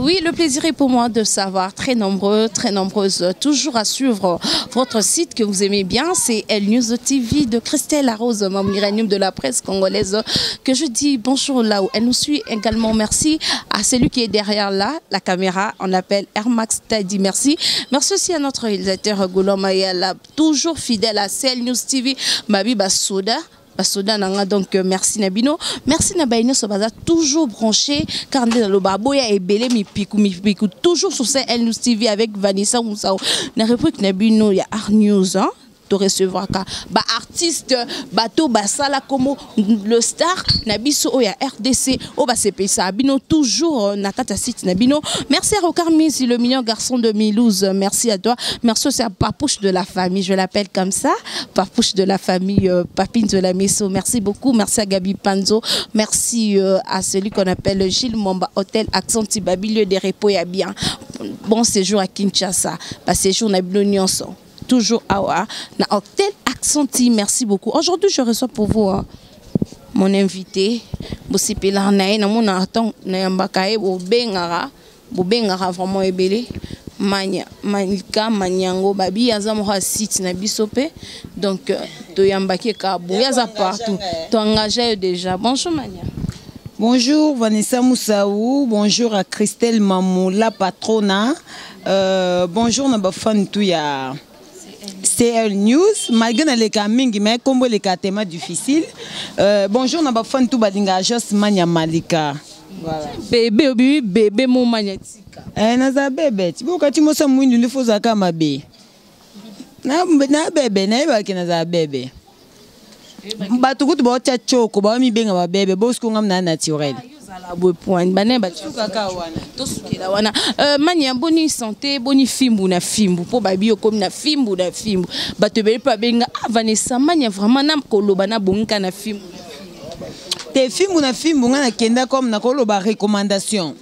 Oui, le plaisir est pour moi de savoir, très nombreux, très nombreuses, toujours à suivre votre site que vous aimez bien, c'est Elle News TV de Christelle Arose, membre uranium de la presse congolaise, que je dis bonjour là où elle nous suit également. Merci à celui qui est derrière là, la caméra, on appelle Airmax Tadi, merci. Merci aussi à notre réalisateur Goulom Ayala, toujours fidèle à Elle News TV, Mabi Basoda. Donc merci Nabino, merci Nabaino Sobaza, toujours branché car dans le baboya et belé mi piku toujours sur Elle News TV avec Vanessa Moussao. Na République Nabino il y a Art News hein. Recevoir ba artiste bateau basala comme le star nabiso oya RDC o ba CPSA bino toujours nakata site nabino. Merci à Rocarmi, le mignon garçon de Milouz, merci à toi. Merci aussi à Papouche de la famille, je l'appelle comme ça, Papouche de la famille, Papine de la Messo, merci beaucoup. Merci à Gabi Panzo, merci à celui qu'on appelle Gilles Momba Hôtel Accent Tibabi, lieu de repos et bien. Bon séjour à Kinshasa, bah séjour nabino nyonso. Toujours à na hôtel Accenti, merci beaucoup. Aujourd'hui, je reçois pour vous mon invité. Bosipela nae na mon attend na yambakae bobengara vraiment ebele. Manya Malika Manyango babi azamo ha site na bisope. Donc to yambaki ka boyaza partout. To engagé déjà. Bonjour Manya. Bonjour Vanessa Moussaou, bonjour à Christelle Mamou, la patrona. Bonjour na bafan tout ya c'est Elle News, malgré les camingi, mais comme les thèmes difficiles. Bonjour, n'a pas fan tout badinga just mania malika. Voilà. Bébé mon magnética. Naza bébé, tu vois quand tu me sens mouine, il faut zaka ma bé. Na bébé, na ba ki naza bébé. Ba tu kutu ba cha choko, ba mi benga ba bébé, bos ko ngam na naturel. Mania boni santé boni fimbu na fimbu po babio comme na fimbu bato bele pa benga Vanessa mania vraiment na koloba na bonka na fimbu te fimbu na fimbu nga na kenda comme na koloba recommandation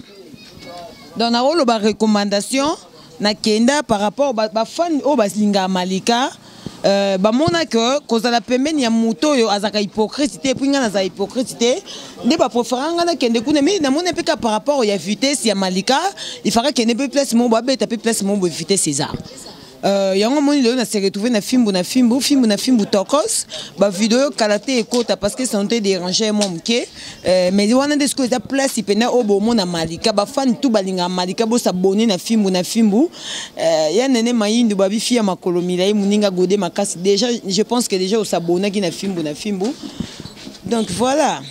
donc na koloba recommandation na kenda par rapport ba fan o basinga malika bamona que cause la pembeni ya moto yo azaka hypocrite puis nga za hypocrite ne ba préféranga na kende kuna mais na mona peka par rapport ya vitesse ya malika il faudra que ne peut place mo ba beta peut place mo vitesse César yango moni le na se retrouver na fimbu tokos ba vidéo kalaté ekota parce que santé déranger mon ke mais wana de ce que za place ipena obo mona malika ba fan tout balinga malika bo s'abonner na fimbu ya nene mayindu ba bifi ya makolomila e muninga gode makasi déjà je pense que déjà au s'abonner qui na fimbu donc voilà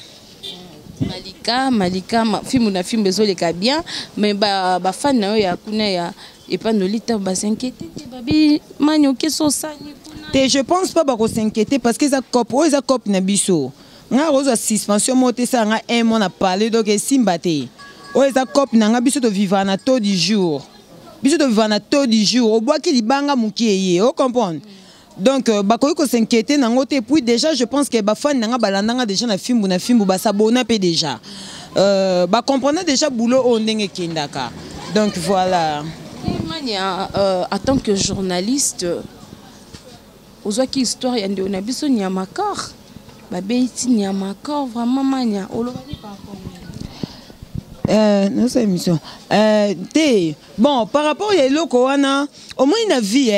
Malika fimbu ezoleka bien mais ba fan na yo ya kuna ya et pas nous lita ba s'inquiéter babi manyo keso sani kuna je pense pas ba ko s'inquiéter parce que za cop na biso nga roza suspension moté ça nga un mois na parler donc simbate o za cop na nga biso to vivre na taux du jour au bois qui libanga mukieye o comprendre donc bakoki ko s'inquiéter nango te puis déjà je pense que ba fan nga balandanga déjà na fimbu ba s'abonner pe déjà ba comprendre déjà boulot o ndenge kindaka donc voilà. En tant que journaliste, aux autres histoires, il y a des gens qui ont makar, qui ont makar vraiment mania. Non c'est émission. Bon par rapport à l'okoana, au moins na vie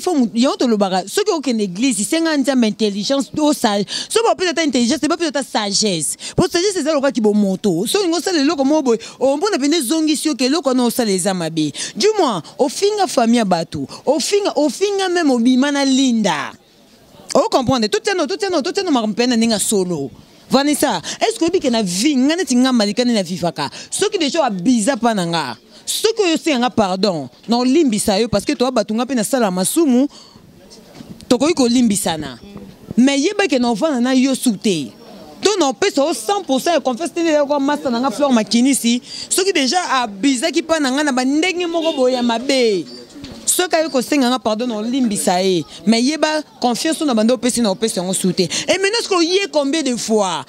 faut y a le bagage. Ceux qui ont une église, c'est une intelligence, sage. Ce pas peut-être intelligence, c'est pas peut-être sagesse. Pour sagesse c'est ça le qui bon moto. So ngo ça le loko mo boy. On peut appeler zongi sio que loko na ça les amabe. Du moins, au finga famille batu, au finga même au bimana linda. On comprend tout no mampena ninga solo. Vanessa, est-ce que tu as vu que malika na vivaka? Ceux qui déjà bizarre pananga. Ceux que c'est un pardon. Non limbisa yo parce que toi batunga pe na sala masumu. Toko ko limbisana. Mais yeba ke no vana na yo souté. Donc on peut 100% confesse ko master na fleur makinisi. Ceux qui déjà a bizarre qui pananga na bandenge moko boya mabe. Ceux qui ont pardon on limbisa mais yeba confiance na bando pesi na opesi on souté. Et maintenant ce qu'on y est combien de fois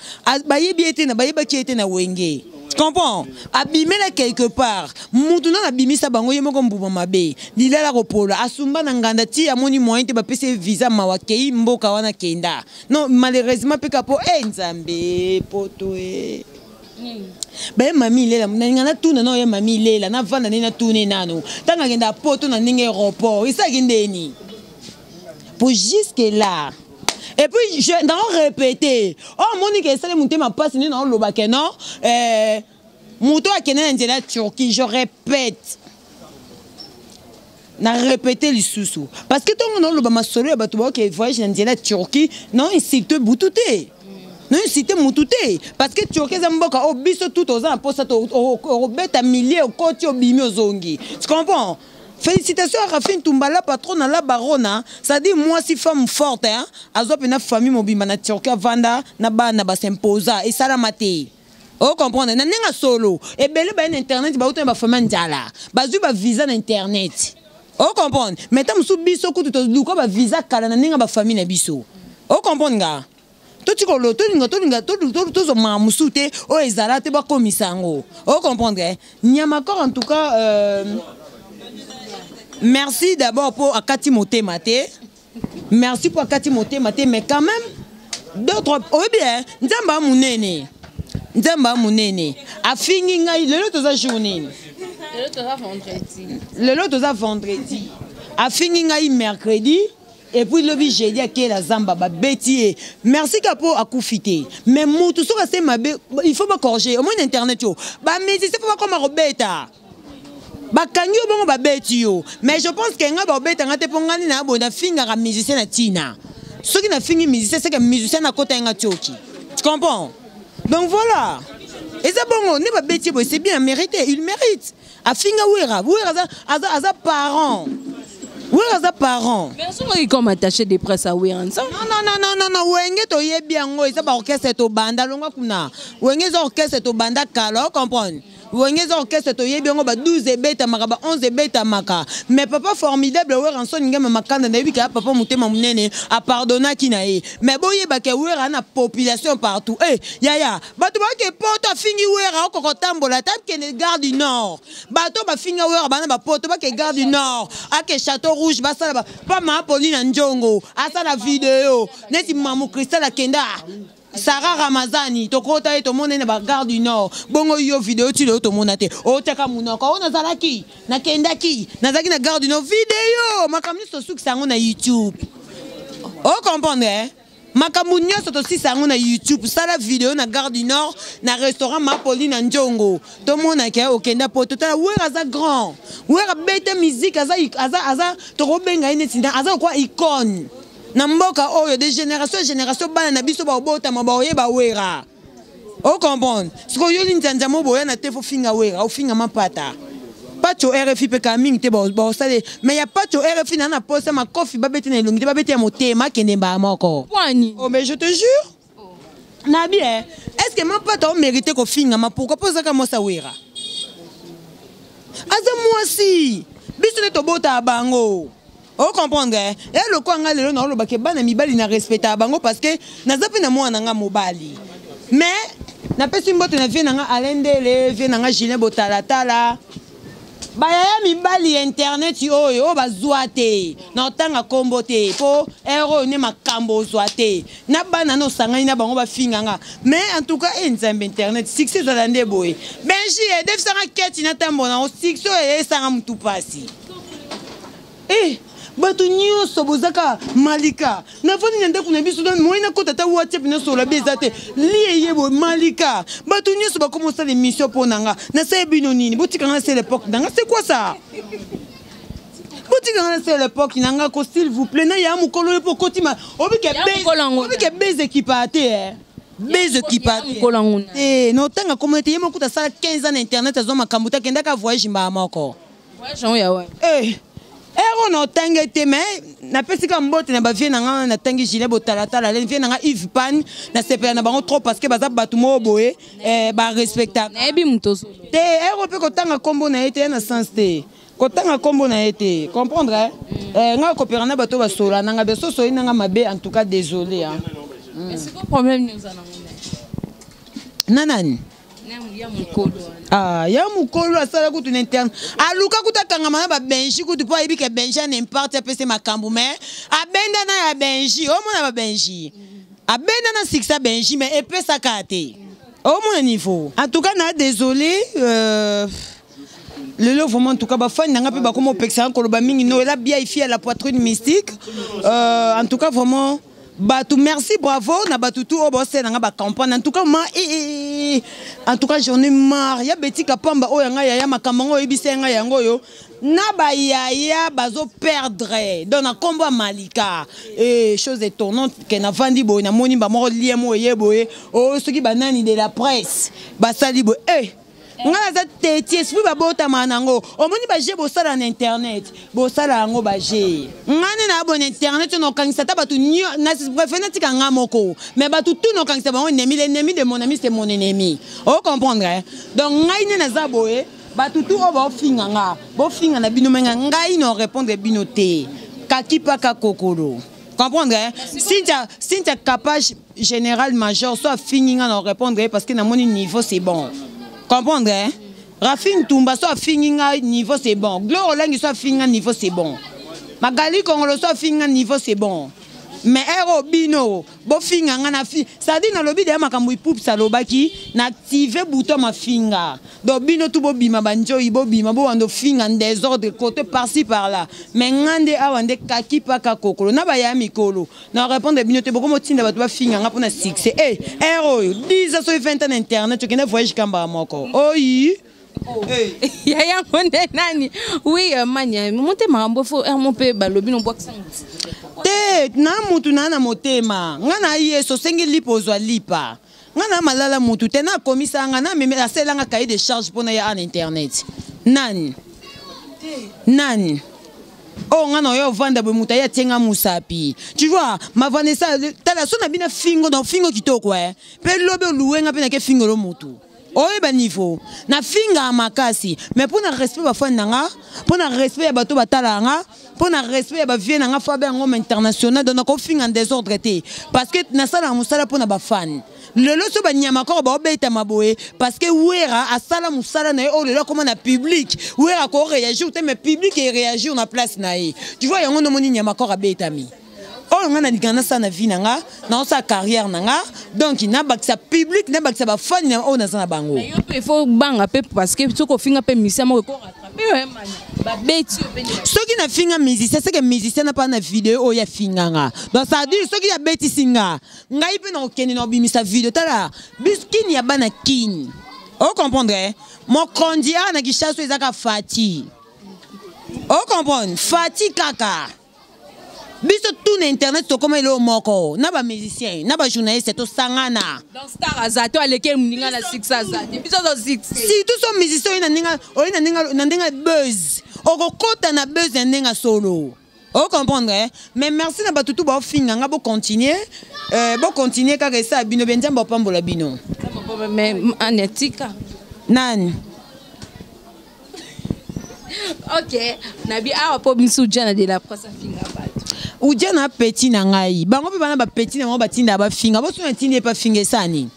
ba yebi été na ba yeba ki été na wenge. Tu comprends? Abimela quelque part. Moutuna abimisa bango yemoko mbuba mabe. Lila la ropola asumba na nganda ti amoni moyen te ba pesi visa mawakei mboka wana kenda. Non malheureusement pe kapo nzambe poto Ba mami lela na tuna no ya mami lela na vanda na tuna nano tanga ngenda poto na ninge aéroport isa kindeni pour jusque là. Et puis je dans répéter oh Monique ça monter ma passe ni na loba ke non moto akena ndela Turquie je répète na répéter les sous parce que ton non loba masolo ya bato ba ke voyage ndela Turquie non insulte boututé. Non, c'était moutouté parce que tu as mboka au biso tout aux ans pour ça au bête à milliers au côté au bimi aux zongi. Tu comprends? Félicitations à Rafine Toumbala, patron à la barona. Ça dit moi si femme forte hein, azop une famille mobima na Turquie vanda na ba s'imposa et ça la maté. Oh comprendre na nenga solo et belle ba internet ba autant ba famille ndala. Bazu ba visa na internet. Oh comprendre. Mettons sous biso ko tout luko ba visa kala na nenga ba famille na biso. Oh comprendre nga. Tout mamusute o ezala te ba komisango o comprendre Nyamakor en tout cas merci d'abord pour Akati Motema te merci pour Akati Motema te mais quand même d'autres oui bien nzamba munene afingi ngai lelo toza journée lelo toza vendredi afingi ngai mercredi. Et puis le jeudi à qui la zamba ba bêtier. Merci capo à koufité. Mais moutou so c'est ma il faut pas corriger. Au moins internet yo. Ba mais c'est pas comme robeta. Ba kangi bon ba bêtio. Mais je pense que nga ba bêta ngate pongani na bonda finga ka musicien na tina. Ceux qui na fingi musicien c'est que musicien na kota nga tioki. Tu comprends? Donc voilà. Et ça bon ne ba bêtier c'est bien mérité, il mérite. A finga wera aza parent. Oui, les parents. Mais est-ce comme attaché des presse à Wera? Non. Wenge to bien ngo, ça ba orchestre to banda longa kuna. Wenge zo orchestre to banda kala, comprendre? Wenge zo orchestre to bien ngo ba 12 beta maka ba 11 beta maka. Mais papa formidable Wera son ngema makanda na bika papa mutema munene a pardonna kinae. Mais boye ba ke Wera na population partout. Eh, ya. Bato ba ke poto fingi Wera ko kotambola tam ke ne gare du Nord. Bato ba finga Wera bana ba poto ba ke gare du Nord. A ke Château Rouge basala pas ma Pauline Njongo asa la vidéo neti mamu Cristal Akenda Sarah Ramazani tokota to mona na gare du Nord bongo yo vidéo tu le to mona te o taka munoko ona zalaki na kendaki nazaki na gare du Nord vidéo makamni so suki sango na YouTube o comprendre makambu nyonso to si sango na YouTube sala vidéo na gare du Nord na restaurant ma Pauline Njongo to mona ke okenda poto tala Wera za grand Wera bête musique aza to robenga ine tinda aza quoi icône na mboka oyo de génération bana na biso ba obota mabaoye ba Wera o comprendre siko yo linzanja mo boya na tefo finga Wera o finga mapata pacho RFI pe kaming te ba sale mais ya pacho RFI na poste ma kofi ba bete na longi te ba bete motema kende ba moko oh mais je te jure na bien est-ce que ma pata o mérité ko finga ma pourquoi poser comme ça Wera aza moi si biso ne to bota bango o comprendre et le ko nga lelo na lo ba ke bana mibali na respecta bango parce que na zapi na mwana nga mobali mais na pesi mbote na vie na nga alendele vie na nga Julien Botalatala Baya mibali internet oyo bazwa te na otanga kombo te po ero ne makambo zwa te na bana no sangani na bango ba finganga mais en tout cas nzambe internet succès za lande boy benji e def sanga keti na tambo na o succès e sanga mutu pasi bato nyonso bozaka malika na fani na ndako na biso na moina kota ta WhatsApp na sola bezate lié yebo malika bato nyonso ba commencer l'émission pour nanga na sa bino nini botika na c'est l'époque nanga c'est quoi ça botika na c'est l'époque nanga ko s'il vous plaît na ya mukolo po kotima obike beze équipate beze équipate no tanga communauté yemo kuta sala 15 ans na internet azo makambuta kenda ka voyage mba mako voyage ya wa ero no tangete mais na pesika mbote na ba vie nanga na tangi Julien Botalatala la vie nanga Yves Pan na sepela na bango trop parce que baza batu mo boye ba respectable na ebi mutoso te ero pe ko tanga kombo na été na sens te ko tanga kombo na été comprendre nga ko perana bato ba sola nanga beso so nanga mabe en tout cas désolé hein mais c'est quoi problème nous ana nanani ya mukolo ya mukolo asala kutu na interne aluka kutakanga mana ba benji kutu po ayibi ke benji n'importe pese makambu mais abenda na ya benji o mona ba benji abenda na siksa benji mais epesa kate Au moins niveau. En tout cas, désolé. Le lot vraiment en tout cas fan nanga pe ba comme opexan koloba mingi no la bien ici à la poitrine mystique. En tout cas vraiment Batou merci bravo na batu tout au bosse nanga ba campagne en tout cas moi en tout cas j'en ai marre ya beti kapamba o yanga ya makamango ebisenga yango yo na ba ya bazo perdre donc na combat malika et chose étonnante que na vandi boy na moni ba mo lien mo yeboye o ce qui banani de la presse ba sali boy nga za teti esprit ba bota manango omoni ba je bo sala na internet bo sala ngo ba je ngane na bon internet no kangisa ta batu nyo na préféré tika nga moko mais batu tout no kangisa ba l'ennemi de mon ami c'est mon ennemi o comprendre donc ngai na za boye batu tout o ba finga nga bo finga na bino menga ngai no répondre bino te kaki paka kokolo comprendre si tu capable général major soit fini nga no répondre parce que na mon niveau c'est bon. Comprendre, hein? Rafin Toumba soit fini niveau c'est bon. Gloro Lengi soit fini niveau c'est bon. Magali Kongolo soit fini niveau c'est bon. Mais Ero Bino, bo finga na fi. Ça dit dans le lobby de makambo poup salobaki, na activer bouton ma finga. Do Bino tout bo bima banjo ibo bima bo ando finga en désordre côté par-ci par-là. Mais ngande awande kaki paka kokolo na ba ya mikolo. Na répondre Bino te boko motinda ba to finga nga pona succès. Eh, Ero 10 so 20 ans internet tu kena voyage kamba moko. Oyi. Yaya monde nani. Oui, manya, monte marambo fo mon pe balobi no box. Te na mutu na motema ngana yeso sengi lipo zwa lipa ngana malala mutu te na komisa ngana meme asela nga cahier de charge pona ya en internet nani oh ngana yo vanda be muta ya tenga musapi tu vois ma Vanessa tala so na bina fingo na fingo kitoko pe lobe luwenga pe na ke fingo lo mutu oye ba niveau na finga makasi mais pour na respect ba fan nanga pour na respect ba to batala nga pour na respect ba vie nanga fa ba ngom international donc na finga en désordre té parce que na sala musala pour na ba fan le loso ba nyama ko ba obeta maboye parce que wera asala musala na o le comment na public wera ko réagir mais public et réagir na place na e tu vois yango no moni nyama ko abeta mi oh ngana digana sana vie nanga na sa carrière nanga donc na baksa public na baksa ba fan na o na sana bango mais il faut banga pe parce que tu ko finga pe musicien mo ko rattraper ba beti ceux qui na finga musicien c'est que musicien na pas na vidéo o ya finga nga donc ça dit ceux qui ya beti singa ngai pe na okeni na bimisa vidéo tala biskini ya bana kin o comprendre mon kondia na kishaso ezaka fati o comprendre fati kaka biso tout internet to comme le moko na ba musicien na ba journaliste to sangana donc star azato aleke mninga na 6 azati biso do 6 si tout so musicien na ninga buzz okokota na buzz ndinga solo o comprendre mais merci na batutu ba finga nga bo continuer kaka ça bino benzamba pambola bino mais anetika nani ok nabi awa po bisu jana de la presse finga ba Udia na petit na ngai bango pe bana ba petit na mo batinda ba finga bo so ntindi pa finga sani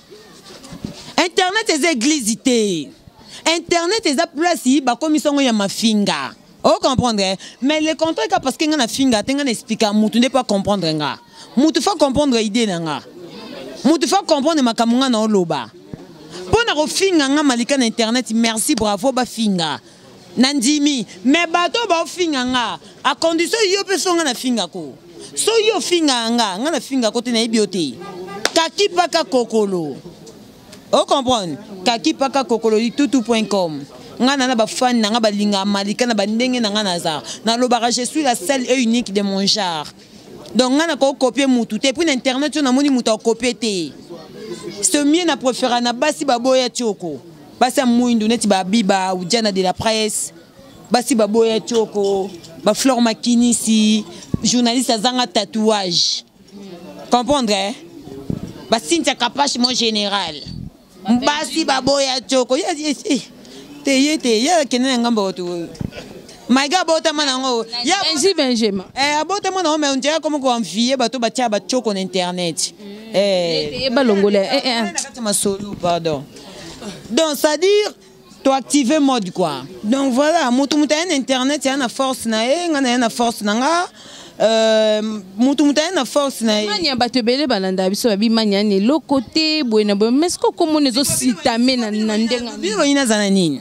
internet ez église té internet ez a place ba komisongo ya mafinga o comprendre mais le contraire parce que nga na finga tenga na expliquer mutu ne pas comprendre nga mutu fa comprendre idée na nga mutu fa comprendre makamunga na oloba pona ko finga nga malika na internet merci bravo ba finga Nandimi, mais bateau ba finga nga a condition yo pe songa na finga ko. So yo finga nga na finga ko te na ibiote. Kaki paka kokolo. O comprendre? Kaki paka kokolo tutu.com. Nga na ba fan nga ba linga malika na ba ndenge nga na za. Na lobaka je suis la seule et unique de mon genre. Donc nga na ko copier mutu te puis internet na moni mutu copier te. Ce mien na préféré na basi baboya tioko. Basi mouindu neti ba biba ou jana de la presse basi baboya tioko ba Flor Makinisi journaliste azanga tatouage comprendre ba Cynthia Kapache mon général basi baboya tioko te ya kenena ngamba to maiga bota manango ya Benjamin abota manango mais on dirait comme ko envier bato batia ba tioko na internet balongole ma solo pardon. Donc, c'est-à-dire, tu actives mode quoi. Donc voilà, mon internet, il y a une force, il y a une force, mutu na force na mania bato ebele balanda biso babi mania ne lo côté boyena boy mais ce que comme nezo sitame na ndenga bino ina zana nini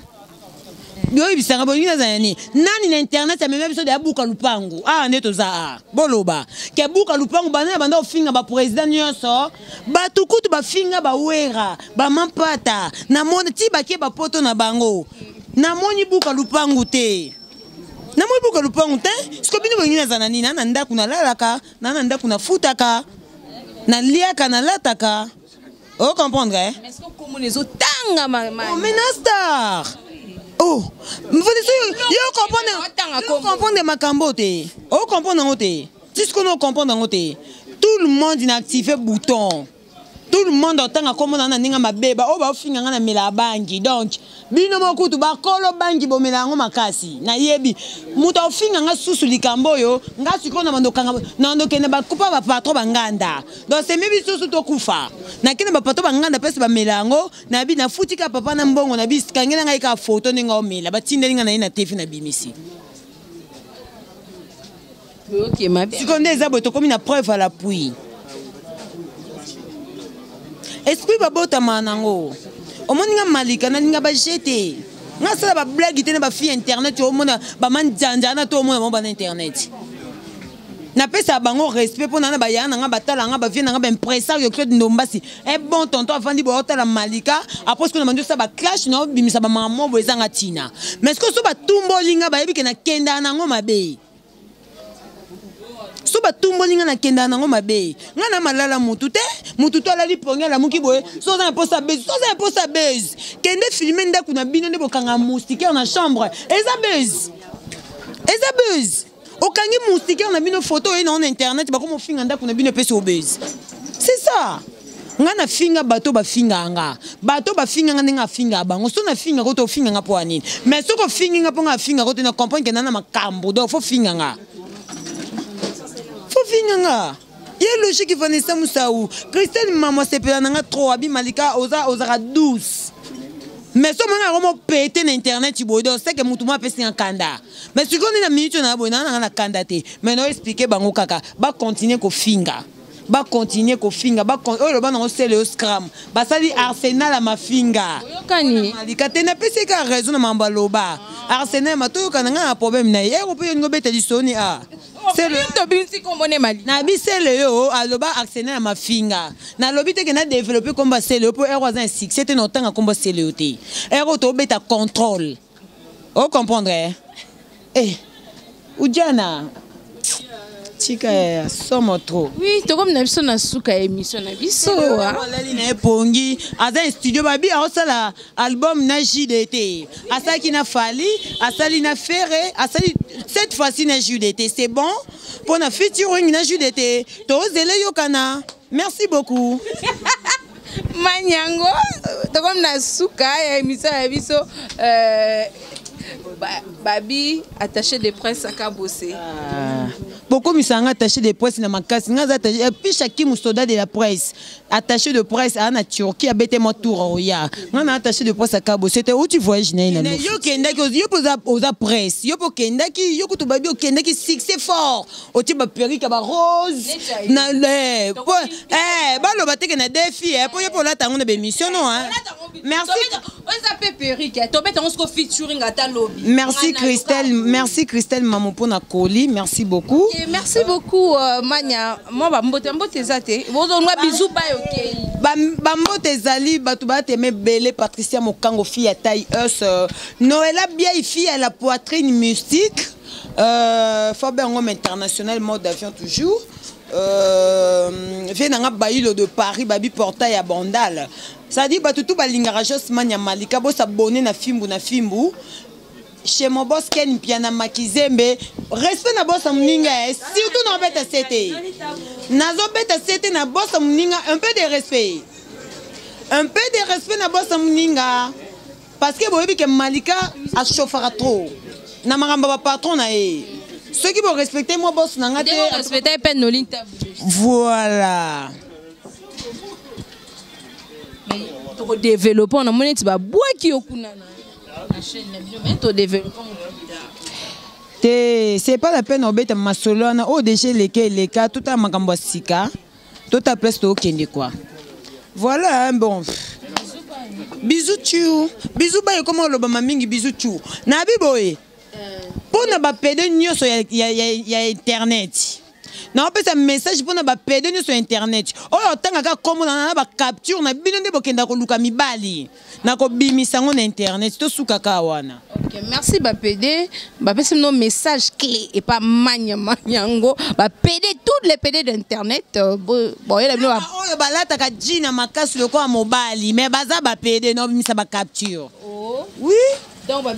yo ibisanga bolina zana nini nani na internet ya meme biso de abuka lupangu neto za boloba ke buka lupangu bana banda ofinga ba president nyonso batukutu bafinga ba wera ba mampata na mona ti bakie ba poto na bango na moni buka lupangu te na moni buka lupangu te siko bino bolina zana nini na ndaku na lalaka na ndaku na futaka na liaka na lataka o comprendre mais ce que comme nezo tanga menace oh, vous comprenez ma cambote. Oh, comprendre c'est ce qu'on comprend dans tout le monde a activé le bouton. Tout le monde entend comment on a ninga ma bébé. Oh, bah, finga na mela bangi. Donc, bino mo kutu ba kolo bangi bo mela ngo makasi. Na yebi, muta finga nga susu likambo yo, nga sikona mando kanga. Na ndo kene ba kupa ba patro banganda. Donc c'est mibi susu to kufa. Na kene ba patro banganda pesa ba melango, na bi na futika papa na mbongo na bi kangena nga ika photo ninga o mela. Ba tinde ninga na ina tefi na bimisi. OK, ma bien. Sikonde ezabo to komi na preuve à l'appui. Esprit babota manango omoninga malika na ninga ba jeter nga sala ba blague tene ba fi internet o mona ba manjanja na to mona ba na internet na pesa bango respect pona na ba yana nga batala nga ba vie nga ba impresario Claude Ndombasi bon tonton afandi bo otala malika après que na manjo sa ba clash na bimisa ba maman bo ezanga tina mais ce que so ba tumbo linga ba yebike na kenda na ngo mabe so ba tumbo linga na kenda nango mabe nga na malala mutu te mutu to alali ponga la muki boye so za imposa base kende filmer ndaku na bino ne bokanga moustiquaire na chambre eza base okangi moustiquaire na bino photo e na internet ba komo finga ndaku na bino pese obase c'est ça nga na finga bato ba finga nga ninga finga bango so na finga ko to finga nga po anini mais so ko finga nga po nga finga ko to na comprendre que na makambo do fo finga nga Finanga. Il y a logique qui Vanessa Moussaou. Christelle maman sepela nanga trop abi malika ozara douce. Mais so manga romo pété na internet tibodo c'est que mutuma pesi en kanda. Mais si on est na minute na bona na kanda te. Mais no expliquer bango kaka ba continuer ko finga. Ba continuer ko finga ba le ba na c'est le scram. Ba sali Arsenal à ma finga. Yokani. Malika te na pesi ka raison na mambaloba. Arsenal matoyo kananga problème na ye ko pe ngo bete disoni a. C'est le tobinsi kombone mali na bisele yo aloba actionnaire ma finga na lobite que na développer comme c'est le pour erreur un succès te notanga comme c'est le té erreur to beta contrôle o comprendre Ujana Tika somo trop. Oui, to comme na biso na suka émission na biso lali na epongi aza studio babi asala album na JDT asaki na Fali asali na Ferré asali cette fois-ci na JDT c'est bon pour na featuring na JDT to zele yokana merci beaucoup. Manyango to comme na suka émission na biso Babi attaché de presse à Kabosé. Beaucoup misanga attaché de presse na makasi ngaza attaché et puis chaque soldat de la presse attaché de presse à na Turquie a bêté mon tour ya ngana attaché de presse à Kabosé c'était où tu voyages na yo kenda ki yo poza oza presse yo po kenda ki yo kutu babi kenda ki succès fort o ti ba perruque ba rose na le ba lo bateke na défi po yo po la tango na émission non hein merci on s'appelle perruque to beta on se featuring ata lobby. Merci Christelle maman pour na colis merci beaucoup. Merci beaucoup Mania. Moi ba mbote zate. Bozo ngwa bisou ba yoke. Ba mbote zali batu ba teme belé Patricia Mokango fille à taille us. Noëlla bien fille à la poitrine mystique. Faber homme international mode d'avion toujours. Vient nga bailo de Paris babi portail à Bandal. Ça dit batu tout balingara jos Mania Malika bo s'abonner na fimbu. Chez mon boss Ken Piana Makizembe, respect na boss Mninga, surtout dans bête CT. Nazo bête CT na boss Mninga, un peu de respect. Un peu de respect na boss Mninga. Parce que vous voyez que Malika a chauffé trop. Na maramba patron na e. Ceux qui vont respecter moi boss nanga te. Respecter peine no linta. Voilà. Mais pour développer on a monnaie tu vas boire qui okuna. C'est pas la peine d'obéir à ma solone. Oh, déjà, les cas, tout à ma gambasika. Tout à place au Kenya, quoi. Voilà, bon. Bisous, tchou. Bisous, bah, comment le bamamingi, bisous, tchou. Nabi boy. Pour ne pas perdre, il y a Internet. Non, pas un message pour ne pas perdre sur Internet. Oh, tant que comme on a capture, on a bien de bokenda ko luka mi bali. Na ko bimi sango na Internet, to suka kawana. OK, merci ba PD. Ba pese nos messages clés et pas manyango. Ba PD toutes les PD d'internet. Bon, il a bien oh, ba la ta ka jina makasi le ko mobile, mais baza ba PD no bimi sa ba capture. Oh. Oui. Donc, bah,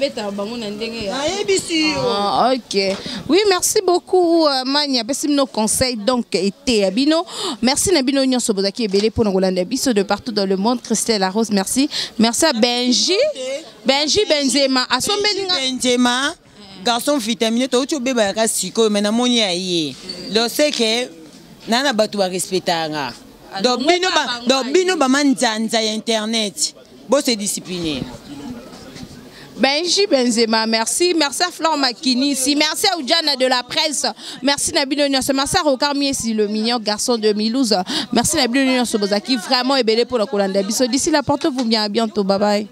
ok. Oui, merci beaucoup, Mania. Merci nos conseils. Donc, été Abino. Merci Nabino Nyon Sobozaki et Bélé pour nous Rolanda Bisso de partout dans le monde. Christelle Larose, merci. Merci à Benji. Benji Benzema. À son Benzema. Garçon vitaminé, tu as bébé à Siko, mais na moni aïe. Donc, c'est que nana batu a respecté. Donc, bino ba manzanza internet. Bon, c'est discipliné. Benji Benzema, merci. Merci à Flore Makini ici. Merci à Oudjana de la presse. Merci Nabino Nyonso. Merci à Rokarmi ici, le mignon garçon de Milouze. Merci Nabino Nyonso Bozaki. Vraiment ébélé pour le Kolanda Bisso. D'ici là, portez-vous bien. À bientôt. Bye bye.